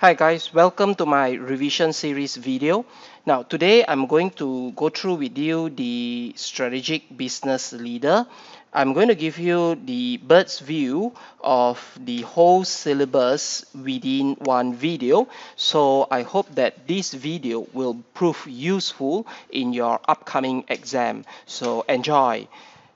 Hi guys, welcome to my revision series video. Now today I'm going to go through with you the strategic business leader. I'm going to give you the bird's view of the whole syllabus within one video. So I hope that this video will prove useful in your upcoming exam. So enjoy.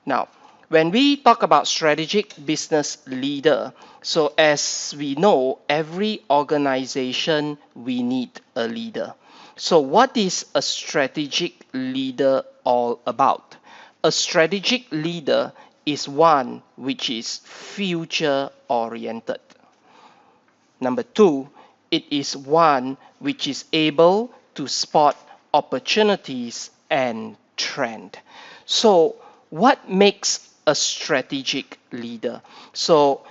Now, when we talk about strategic business leader, so as we know, every organization we need a leader. So what is a strategic leader all about? A strategic leader is one which is future oriented. Number two, it is one which is able to spot opportunities and trend. So what makes a strategic leader? So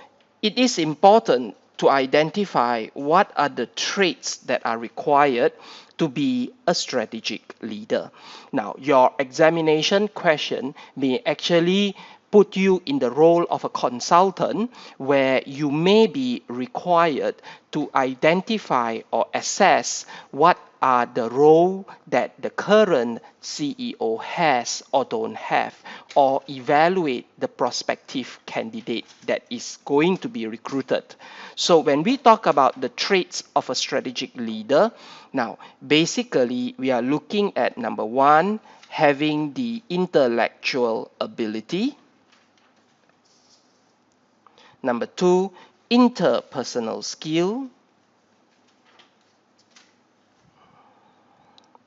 it is important to identify what are the traits that are required to be a strategic leader. Now, your examination question may actually put you in the role of a consultant where you may be required to identify or assess what are the role that the current CEO has or don't have, or evaluate the prospective candidate that is going to be recruited. So when we talk about the traits of a strategic leader, now basically we are looking at number one, having the intellectual ability. Number two, interpersonal skill.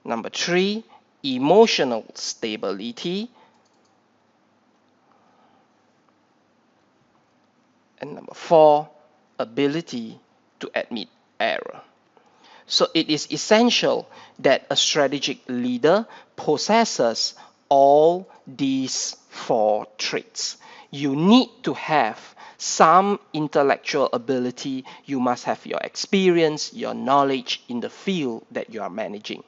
Number three, emotional stability. And number four, ability to admit error. So it is essential that a strategic leader possesses all these four traits. You need to have some intellectual ability. You must have your experience, your knowledge in the field that you are managing.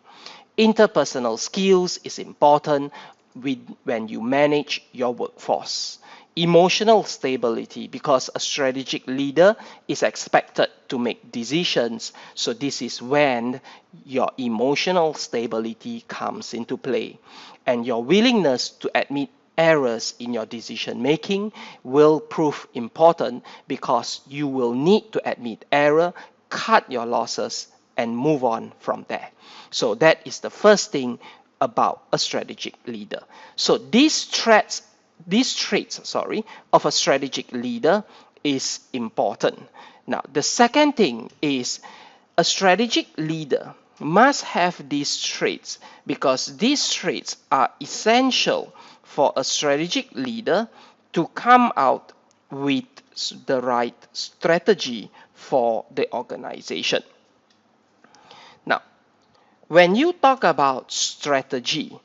Interpersonal skills is important when you manage your workforce. Emotional stability, because a strategic leader is expected to make decisions. So this is when your emotional stability comes into play. And your willingness to admit errors in your decision making will prove important, because you will need to admit error, cut your losses, and move on from there. So that is the first thing about a strategic leader. So these traits of a strategic leader is important. Now, the second thing is a strategic leader must have these traits, because these traits are essential for a strategic leader to come out with the right strategy for the organization. Now, when you talk about strategy,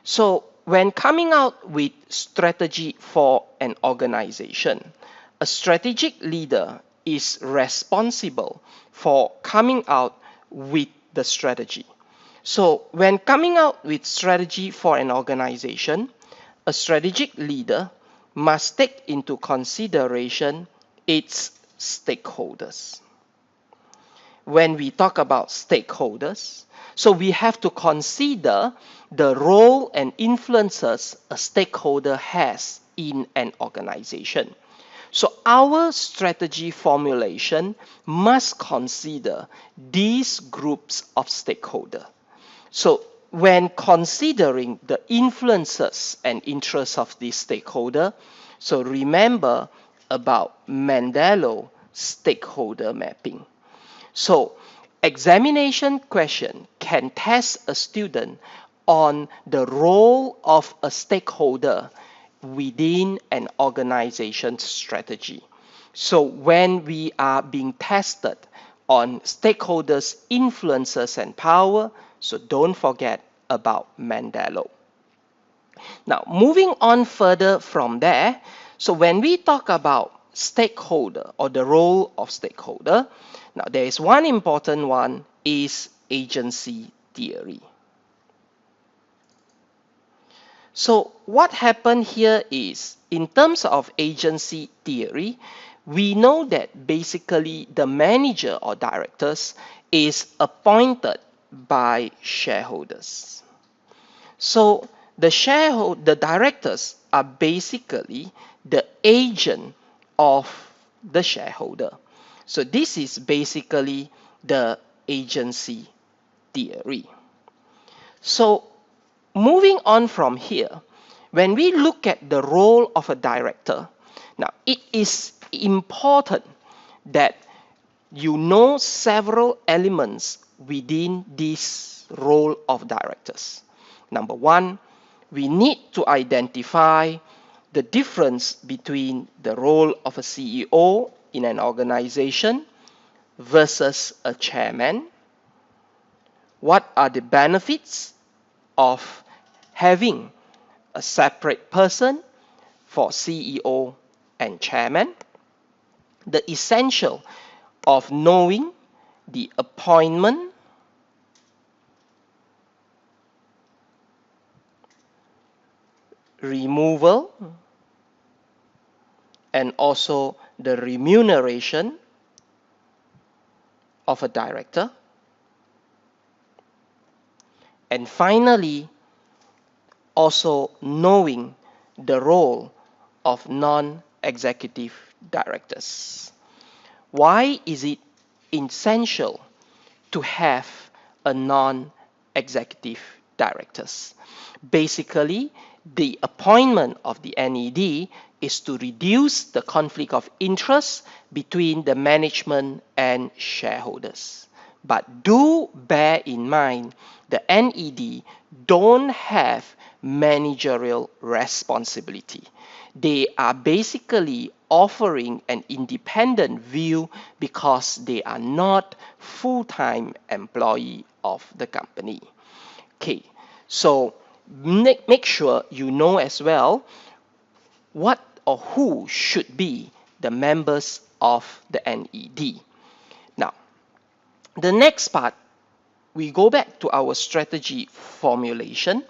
so when coming out with strategy for an organization, a strategic leader is responsible for coming out with the strategy. So when coming out with strategy for an organization, a strategic leader must take into consideration its stakeholders. When we talk about stakeholders, so we have to consider the role and influences a stakeholder has in an organization. So our strategy formulation must consider these groups of stakeholders. So when considering the influences and interests of this stakeholder, so remember about Mandela stakeholder mapping. So examination question can test a student on the role of a stakeholder within an organization's strategy. So when we are being tested on stakeholders' influences and power, so don't forget about Mandela. Now, moving on further from there, so when we talk about stakeholder or the role of stakeholder, now there is one important one is agency theory. So what happened here is, in terms of agency theory, we know that basically the manager or directors is appointed by shareholders. So the directors are basically the agent of the shareholder. So this is basically the agency theory. So moving on from here, when we look at the role of a director, now it is important that you know several elements within this role of directors. Number one, we need to identify the difference between the role of a CEO in an organization versus a chairman. What are the benefits of having a separate person for CEO and chairman? The essential of knowing the appointment, removal, and also the remuneration of a director. And finally, also knowing the role of non-executive directors. Why is it essential to have a non-executive directors? Basically, the appointment of the NED is to reduce the conflict of interest between the management and shareholders. But do bear in mind the NED don't have managerial responsibility. They are basically offering an independent view because they are not full-time employee of the company. Okay, so make sure you know as well what or who should be the members of the NED. Now, the next part, we go back to our strategy formulation.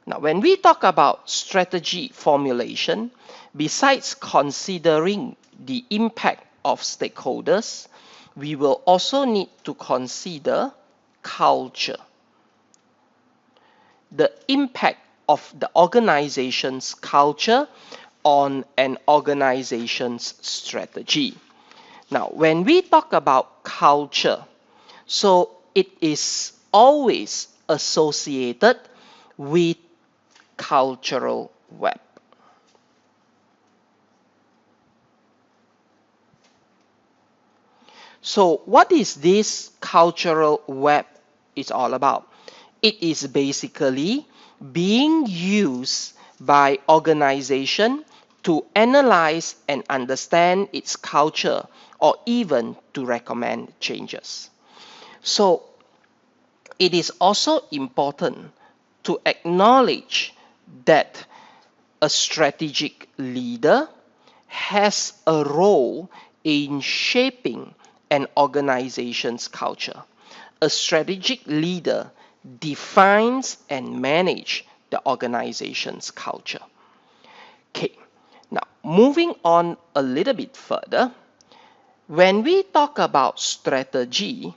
Now, when we talk about strategy formulation, besides considering the impact of stakeholders, we will also need to consider culture. The impact of the organization's culture on an organization's strategy. Now, when we talk about culture, so it is always associated with cultural web. So what is this cultural web is all about? It is basically being used by organization to analyze and understand its culture or even to recommend changes. So it is also important to acknowledge that a strategic leader has a role in shaping an organization's culture. A strategic leader defines and manages the organization's culture. Okay, now moving on a little bit further, when we talk about strategy,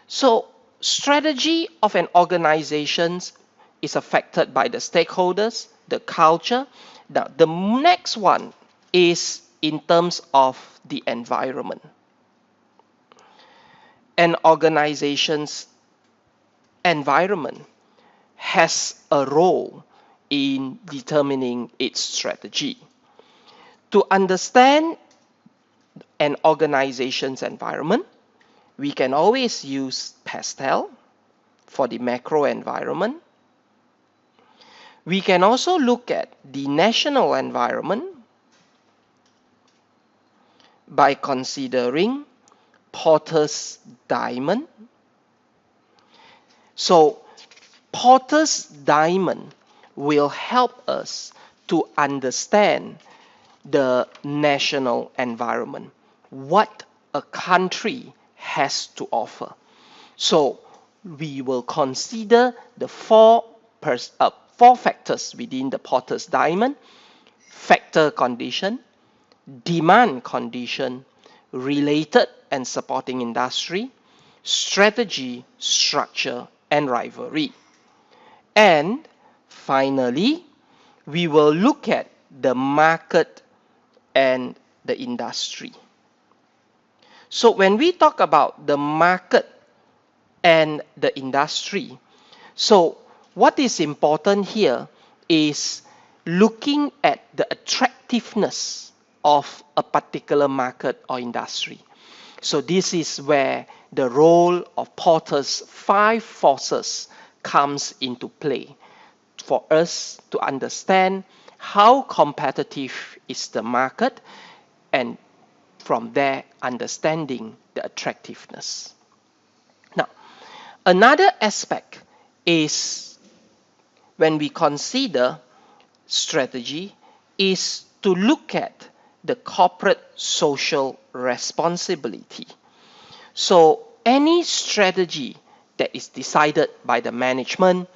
so strategy of an organization is affected by the stakeholders, the culture. Now, the next one is in terms of the environment. An organization's environment has a role in determining its strategy. To understand an organization's environment, we can always use pastel for the macro environment. We can also look at the national environment by considering Porter's diamond. So Porter's diamond will help us to understand the national environment, what a country has to offer. So we will consider the four factors within the Porter's diamond: factor condition, demand condition, related and supporting industry, strategy, structure, and rivalry. And finally, we will look at the market and the industry. So when we talk about the market and the industry, so what is important here is looking at the attractiveness of a particular market or industry. So this is where the role of Porter's 5 forces comes into play for us to understand how competitive is the market, and from there understanding the attractiveness. Now, another aspect is when we consider strategy is to look at the corporate social responsibility. So any strategy that is decided by the management,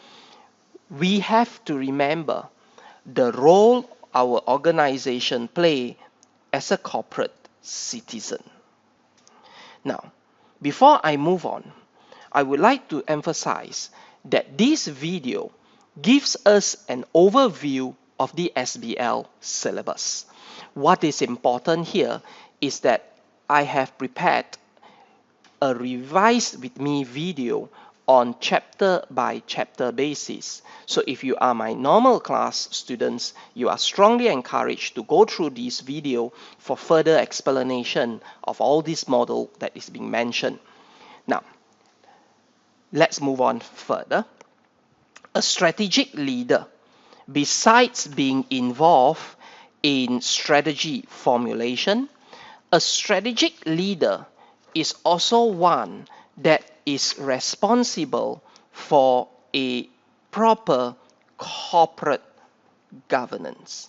we have to remember the role our organization play as a corporate citizen. Now, before I move on, I would like to emphasize that this video gives us an overview of the SBL syllabus. What is important here is that I have prepared a revised with me video on chapter by chapter basis. So if you are my normal class students, you are strongly encouraged to go through this video for further explanation of all this model that is being mentioned. Now, let's move on further. A strategic leader, besides being involved in strategy formulation, a strategic leader is also one that is responsible for a proper corporate governance.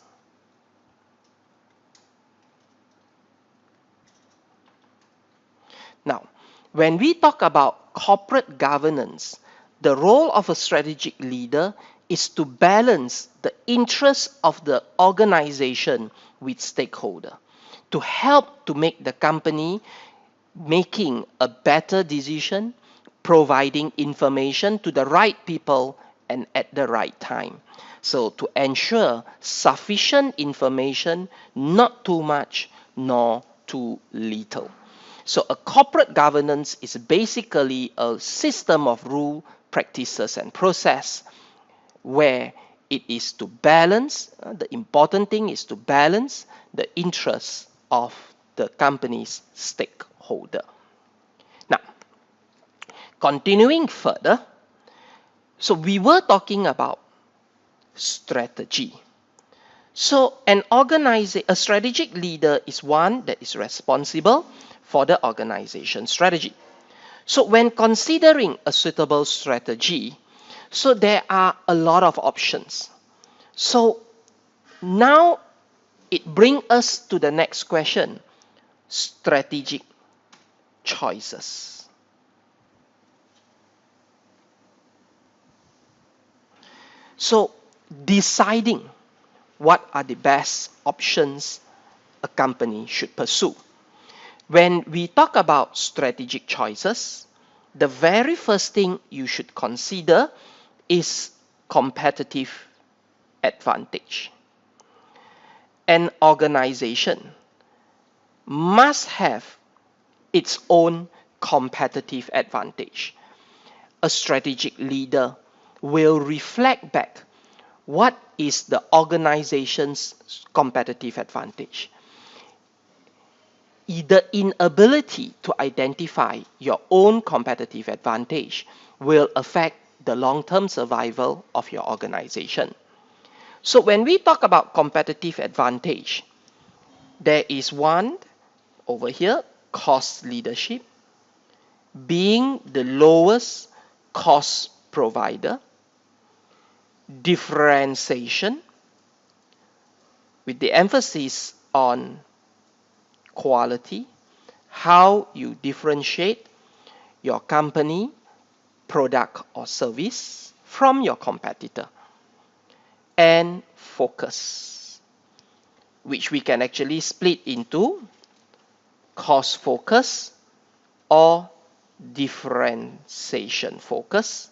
Now, when we talk about corporate governance, the role of a strategic leader is to balance the interests of the organization with stakeholder, to help to make the company making a better decision, providing information to the right people and at the right time. So to ensure sufficient information, not too much nor too little. So a corporate governance is basically a system of rule, practices, and process where it is to balance, the important thing is to balance the interests of the company's stakeholder. Now, continuing further, so we were talking about strategy. So a strategic leader is one that is responsible for the organization strategy. So when considering a suitable strategy, so there are a lot of options. So now it brings us to the next question, strategic choices. So deciding what are the best options a company should pursue. When we talk about strategic choices, the very first thing you should consider is competitive advantage. An organization must have its own competitive advantage. A strategic leader will reflect back what is the organization's competitive advantage. The inability to identify your own competitive advantage will affect the long-term survival of your organization. So when we talk about competitive advantage, there is one over here, cost leadership, being the lowest cost provider, differentiation, with the emphasis on quality, how you differentiate your company, product or service from your competitor, and focus. which we can actually split into cost focus or differentiation focus.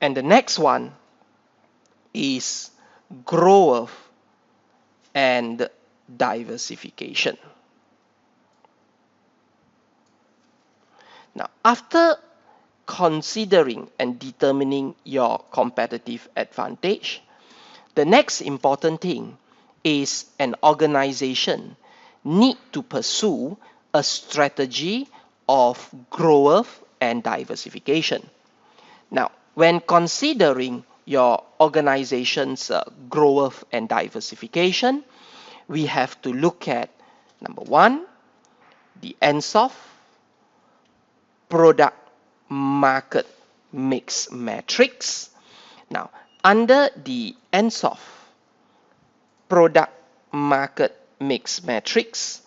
And the next one is growth and diversification. Now, after considering and determining your competitive advantage, the next important thing is an organization need to pursue a strategy of growth and diversification. Now, when considering your organization's growth and diversification, we have to look at number one, the ANSOF product market mix matrix. Now, under the ANSOF product market mix matrix,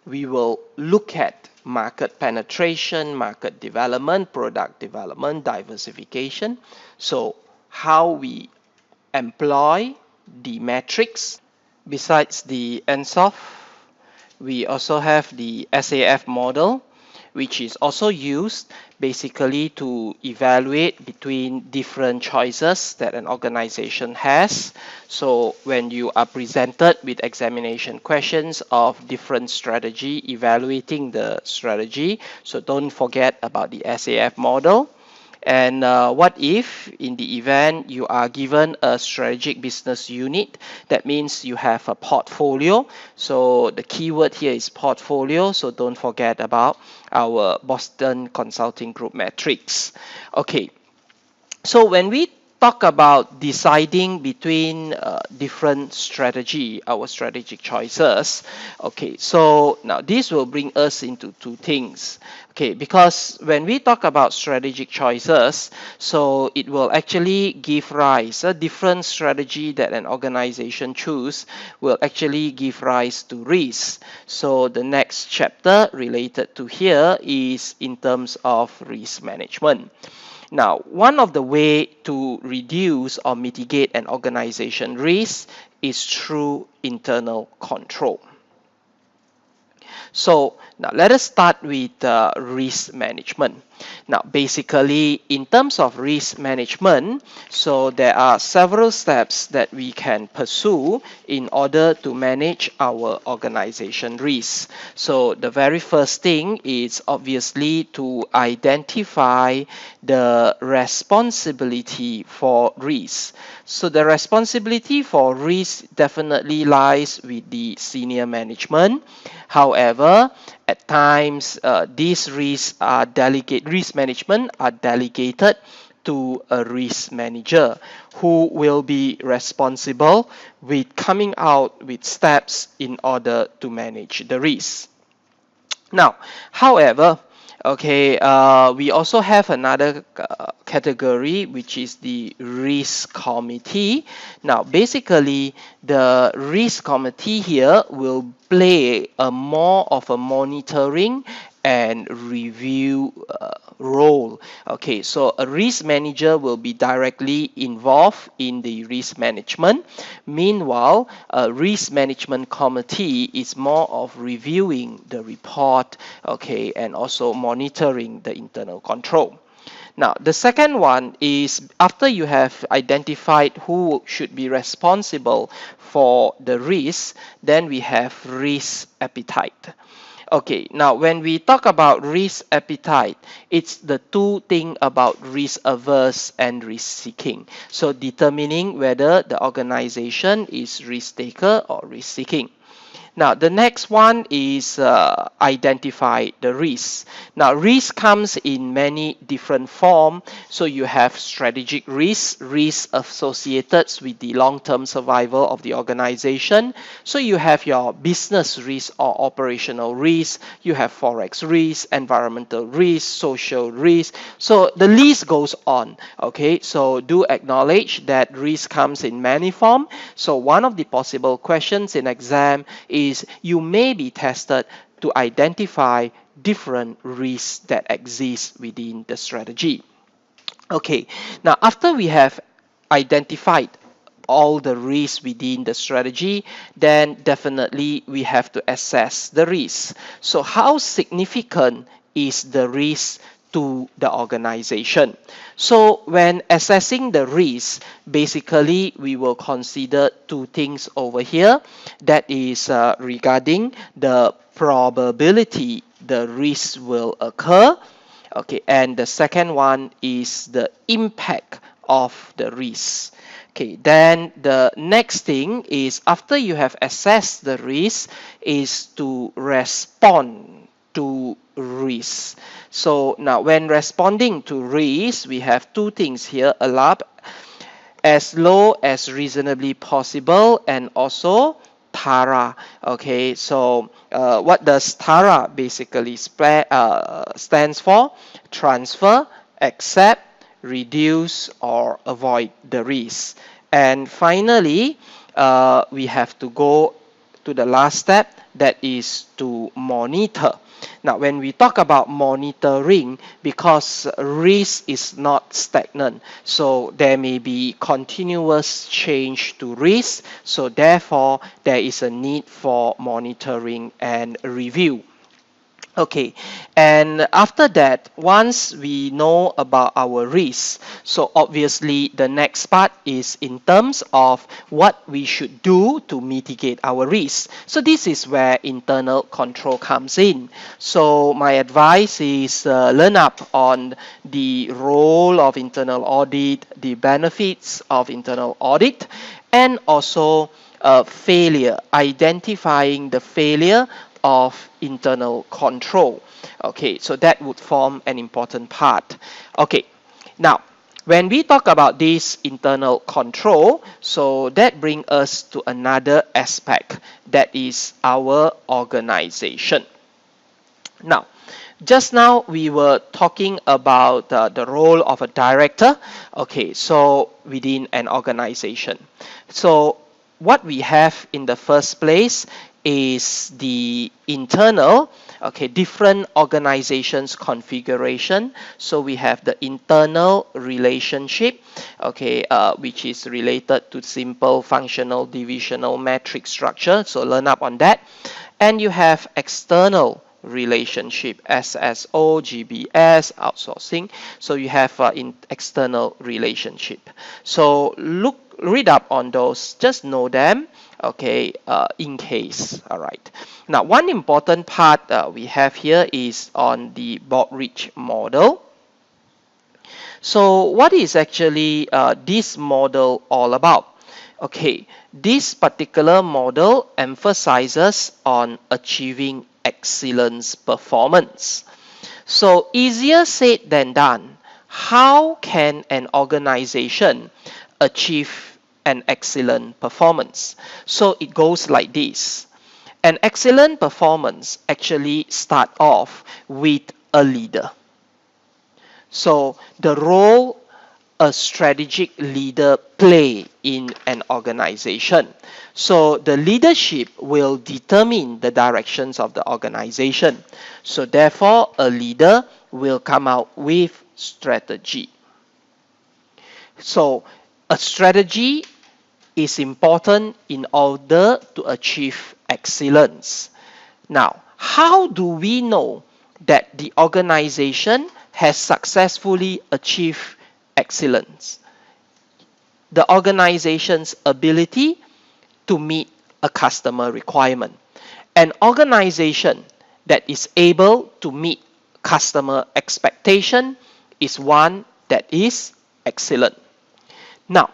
we will look at market penetration, market development, product development, diversification. So how we employ the matrix. Besides the ANSOF, we also have the SAF model, which is also used basically to evaluate between different choices that an organization has. So when you are presented with examination questions of different strategy, evaluating the strategy, so don't forget about the SAF model. And what if in the event you are given a strategic business unit? That means you have a portfolio. So the keyword here is portfolio. So don't forget about our Boston Consulting Group matrix. Okay. So when we talk about deciding between different strategy, our strategic choices, okay, so now this will bring us into two things. Okay, because when we talk about strategic choices, so it will actually give rise, a different strategy that an organization choose will actually give rise to risk. So the next chapter related to here is in terms of risk management. Now, one of the way to reduce or mitigate an organization risk is through internal control. So now let us start with risk management. Now basically in terms of risk management, so there are several steps that we can pursue in order to manage our organization risk. So the very first thing is obviously to identify the responsibility for risk. So the responsibility for risk definitely lies with the senior management. However, at times these risk management are delegated to a risk manager who will be responsible with coming out with steps in order to manage the risk. Now, however, okay, we also have another category, which is the risk committee. Now, basically, the risk committee here will play a more of a monitoring and review role. Okay, so a risk manager will be directly involved in the risk management. Meanwhile, a risk management committee is more of reviewing the report, okay, and also monitoring the internal control. Now, the second one is after you have identified who should be responsible for the risk, then we have risk appetite. Okay, now when we talk about risk appetite, it's the two things about risk averse and risk seeking. So determining whether the organization is risk taker or risk seeking. Now, the next one is identify the risk. Now, risk comes in many different forms. So you have strategic risk, risk associated with the long-term survival of the organization. So you have your business risk or operational risk. You have forex risk, environmental risk, social risk. So the list goes on. Okay, so do acknowledge that risk comes in many forms. So one of the possible questions in exam is you may be tested to identify different risks that exist within the strategy. Okay, now after we have identified all the risks within the strategy, then definitely we have to assess the risk. So how significant is the risk to the organization? So when assessing the risk, basically we will consider two things over here. That is regarding the probability the risk will occur. Okay, and the second one is the impact of the risk. Okay, then the next thing is, after you have assessed the risk, is to respond to risk. So now when responding to risk, we have two things here: alarm as low as reasonably possible, and also TARA. Okay, so what does TARA basically stands for? Transfer, accept, reduce, or avoid the risk. And finally, we have to go to the last step, that is to monitor. Now, when we talk about monitoring, because risk is not stagnant, so there may be continuous change to risk, so therefore there is a need for monitoring and review. Okay, and after that, once we know about our risks, so obviously the next part is in terms of what we should do to mitigate our risks. So this is where internal control comes in. So my advice is learn up on the role of internal audit, the benefits of internal audit, and also identifying the failure of internal control. Okay, so that would form an important part. Okay, now when we talk about this internal control, so that brings us to another aspect, that is our organization. Now, just now we were talking about the role of a director. Okay, so within an organization. So what we have in the first place is the internal, okay, different organizations configuration. So we have the internal relationship, okay, which is related to simple functional divisional matrix structure. So learn up on that. And you have external relationship, SSO, GBS, outsourcing. So you have in external relationship. So read up on those, just know them, okay, in case. All right, now one important part we have here is on the Baldrige model. So what is actually this model all about? Okay, this particular model emphasizes on achieving excellence performance. So easier said than done. How can an organization achieve an excellent performance? So it goes like this. An excellent performance actually starts off with a leader. So the role a strategic leader play in an organization. So the leadership will determine the directions of the organization. So therefore, a leader will come out with strategy. So a strategy is important in order to achieve excellence. Now, how do we know that the organization has successfully achieved excellence? The organization's ability to meet a customer requirement. An organization that is able to meet customer expectation is one that is excellent. Now,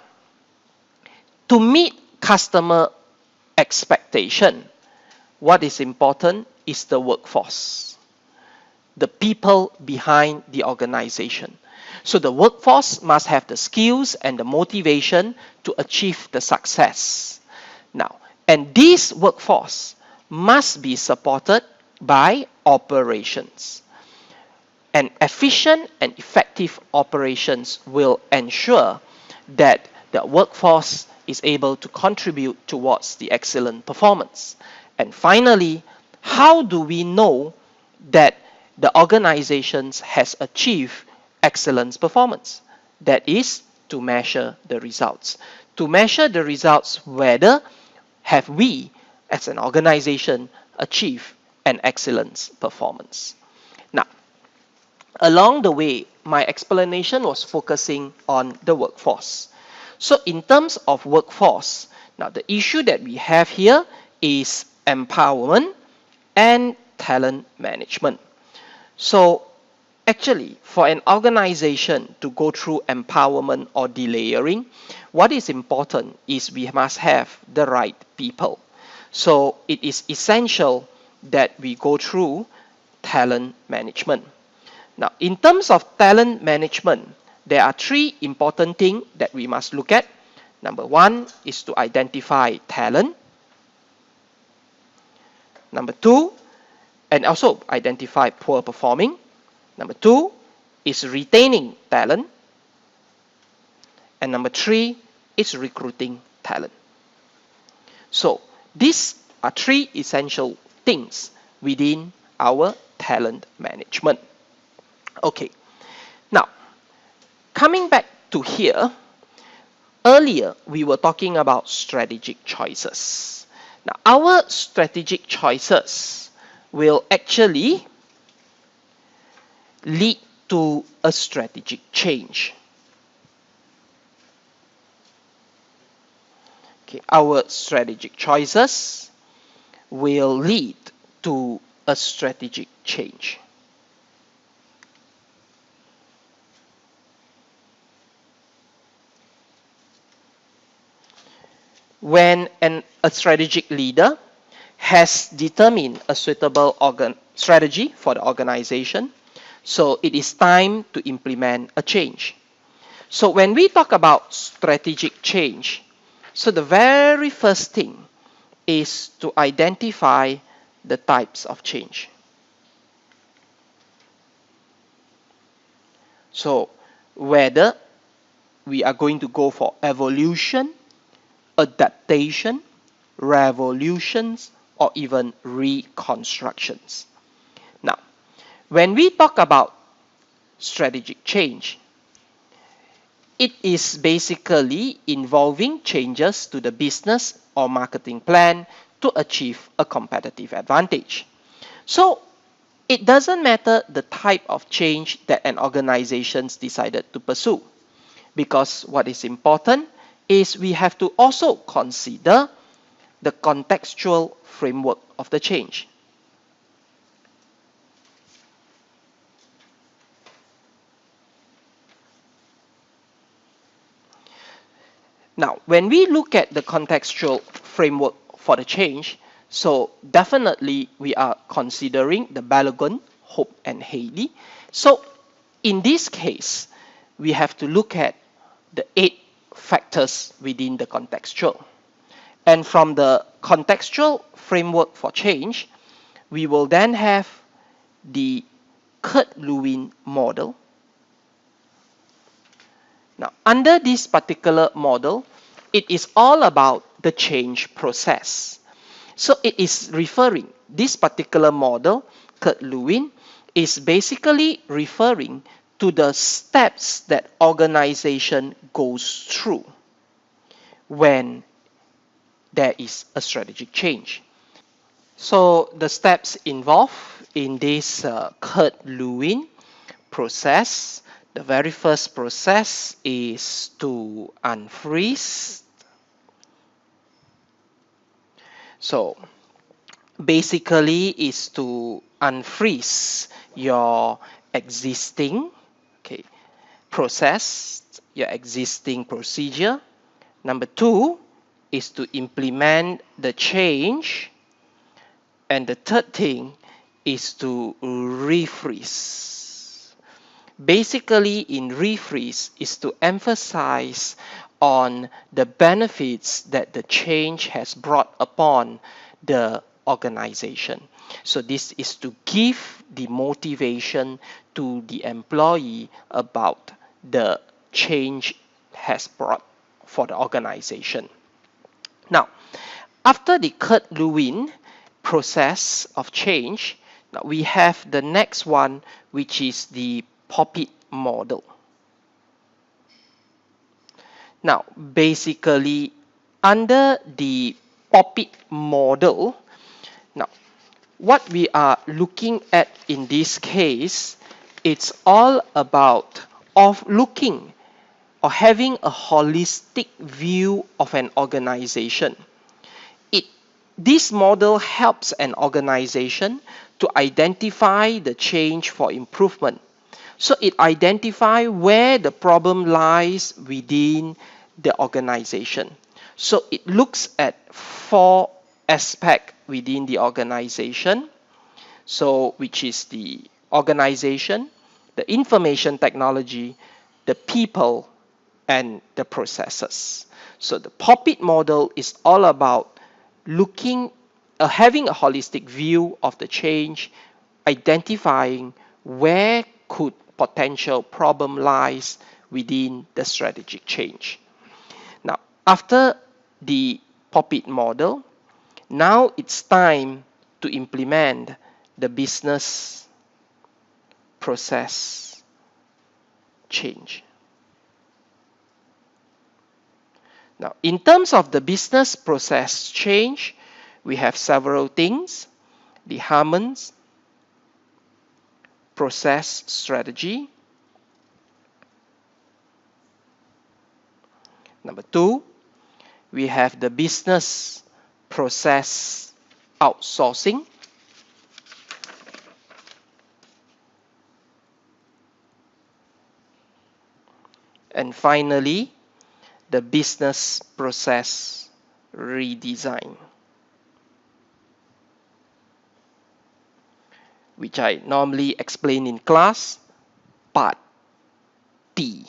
to meet customer expectation, what is important is the workforce, the people behind the organization. So the workforce must have the skills and the motivation to achieve the success. Now, and this workforce must be supported by operations. And efficient and effective operations will ensure that the workforce is able to contribute towards the excellent performance. And finally, how do we know that the organization has achieved excellence performance? That is to measure the results. to measure the results whether have we as an organization achieved an excellent performance. Now, along the way, my explanation was focusing on the workforce. So in terms of workforce, now the issue that we have here is empowerment and talent management. So actually, for an organization to go through empowerment or delayering, what is important is we must have the right people. So it is essential that we go through talent management. Now, in terms of talent management, there are three important things that we must look at. Number one is to identify talent. Number two, and also identify poor performing. Number two is retaining talent. And number three is recruiting talent. So these are three essential things within our talent management. Okay, now coming back to here, earlier we were talking about strategic choices. Now our strategic choices will actually lead to a strategic change. Okay, our strategic choices will lead to a strategic change. When a strategic leader has determined a suitable strategy for the organization, so it is time to implement a change. So when we talk about strategic change, so the very first thing is to identify the types of change. So whether we are going to go for evolution, adaptation, revolutions, or even reconstructions. Now, when we talk about strategic change, it is basically involving changes to the business or marketing plan to achieve a competitive advantage. So it doesn't matter the type of change that an organization decided to pursue, because what is important is we have to also consider the contextual framework of the change. Now, when we look at the contextual framework for the change, so definitely we are considering the Balogun, Hope, and Haley. So in this case, we have to look at the 8 factors within the contextual. And from the contextual framework for change, we will then have the Kurt-Lewin model. Now, under this particular model, it is all about the change process. So it is referring, this particular model, Kurt-Lewin, is basically referring to the steps that organization goes through when there is a strategic change. So the steps involved in this Kurt-Lewin process, the very first process is to unfreeze. So basically is to unfreeze your existing process, your existing procedure. Number 2 is to implement the change. And the third thing is to refreeze. Basically, in refreeze is to emphasize on the benefits that the change has brought upon the organization. So this is to give the motivation to the employee about the change has brought for the organization. Now, after the Kurt-Lewin process of change, now we have the next one, which is the Popit model. Now, basically, under the POPIT model, now what we are looking at in this case, it's all about looking or having a holistic view of an organization. This model helps an organization to identify the change for improvement. So it identifies where the problem lies within the organization. So it looks at 4 aspects within the organization. So which is the organization, the information technology, the people, and the processes. So the POPIT model is all about having a holistic view of the change, identifying where could potential problem lies within the strategic change. Now, after the POPIT model, now it's time to implement the business process change. Now, in terms of the business process change, we have several things. The Harmon's process strategy. Number 2, we have the business process outsourcing. And finally, the business process redesign, which I normally explain in class, part T.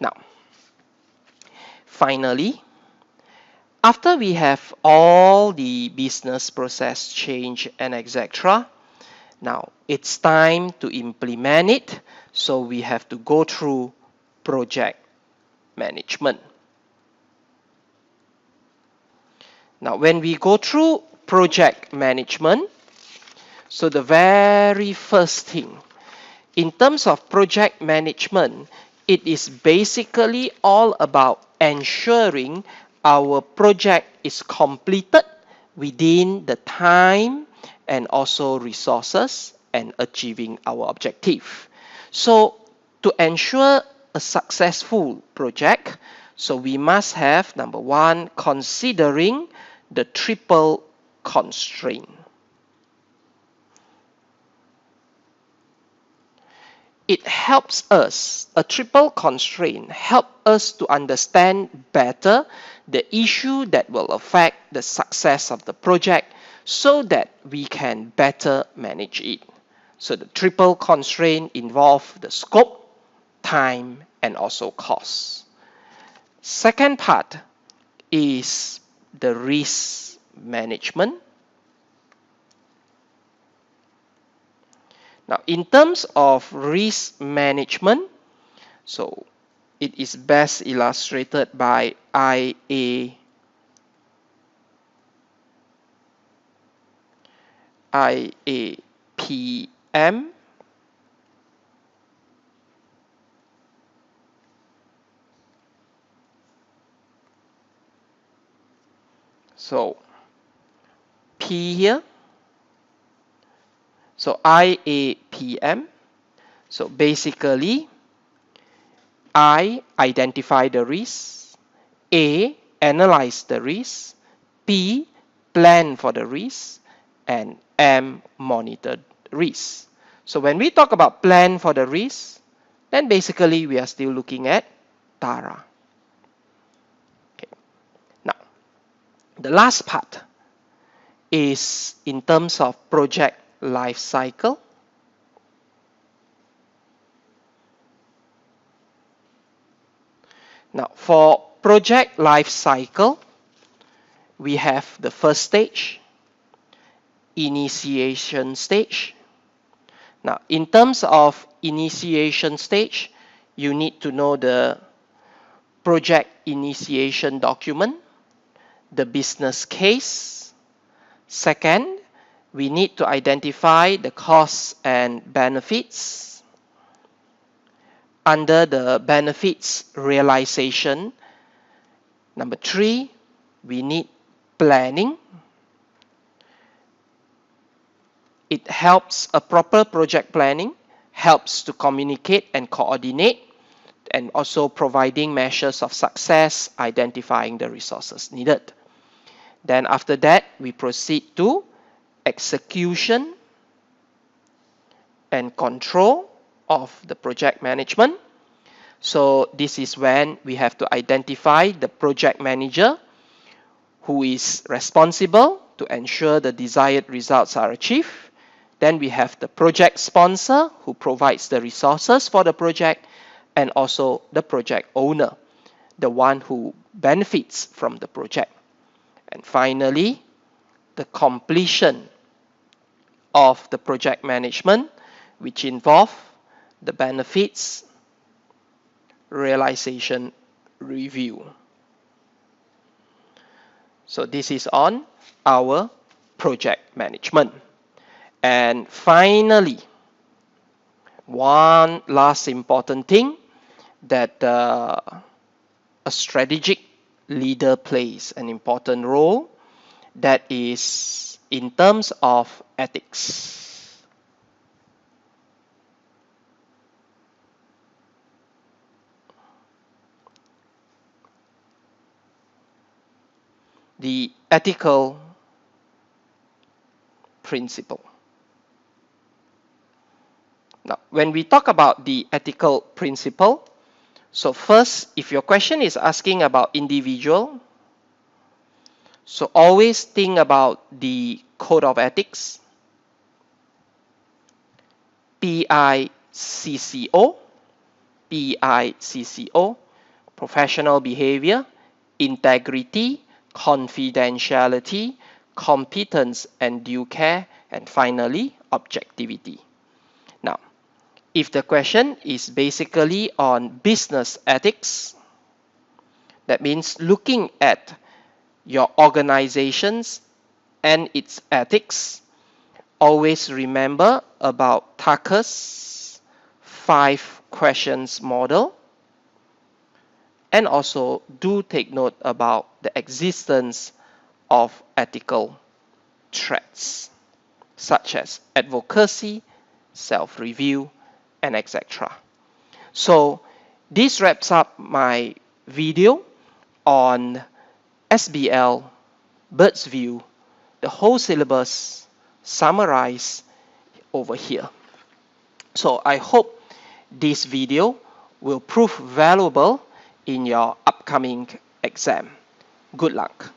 Now, finally, after we have all the business process change and etc., now it's time to implement it. So we have to go through project management. Now, when we go through project management, so the very first thing, in terms of project management, it is basically all about ensuring our project is completed within the time and also resources and achieving our objective. So to ensure a successful project, so we must have, number 1, considering the triple constraint. It helps us, a triple constraint helps us to understand better the issue that will affect the success of the project so that we can better manage it. So the triple constraint involves the scope, time, and also cost. Second part is the risk management. Now, in terms of risk management, so it is best illustrated by IAPM. So P here. So IAPM. So basically, I identify the risk, A analyze the risk, P plan for the risk, and M monitor risk. So when we talk about plan for the risk, then basically we are still looking at TARA. Okay. Now, the last part is in terms of project life cycle. Now, for project life cycle, we have the first stage, initiation stage. Now, in terms of initiation stage, you need to know the project initiation document, the business case. Second, we need to identify the costs and benefits. under the benefits realization, number 3, we need planning. It helps a proper project planning, helps to communicate and coordinate, and also providing measures of success, identifying the resources needed. Then after that, we proceed to execution and control of the project management. So this is when we have to identify the project manager who is responsible to ensure the desired results are achieved. Then we have the project sponsor who provides the resources for the project, and also the project owner, the one who benefits from the project. And finally, the completion of the project management, which involve the benefits realization review. So this is on our project management. And finally, one last important thing that a strategic leader plays an important role, that is in terms of ethics. The ethical principle. Now, when we talk about the ethical principle, so first, if your question is asking about individual, so always think about the code of ethics, PICCO, professional behavior, integrity, confidentiality, competence and due care, and finally, objectivity. Now, if the question is basically on business ethics, that means looking at your organizations and its ethics, always remember about Tucker's 5 questions model, and also do take note about the existence of ethical threats such as advocacy, self-review, and etc. So this wraps up my video on SBL Bird's View, the whole syllabus summarized over here. So I hope this video will prove valuable in your upcoming exam. Good luck.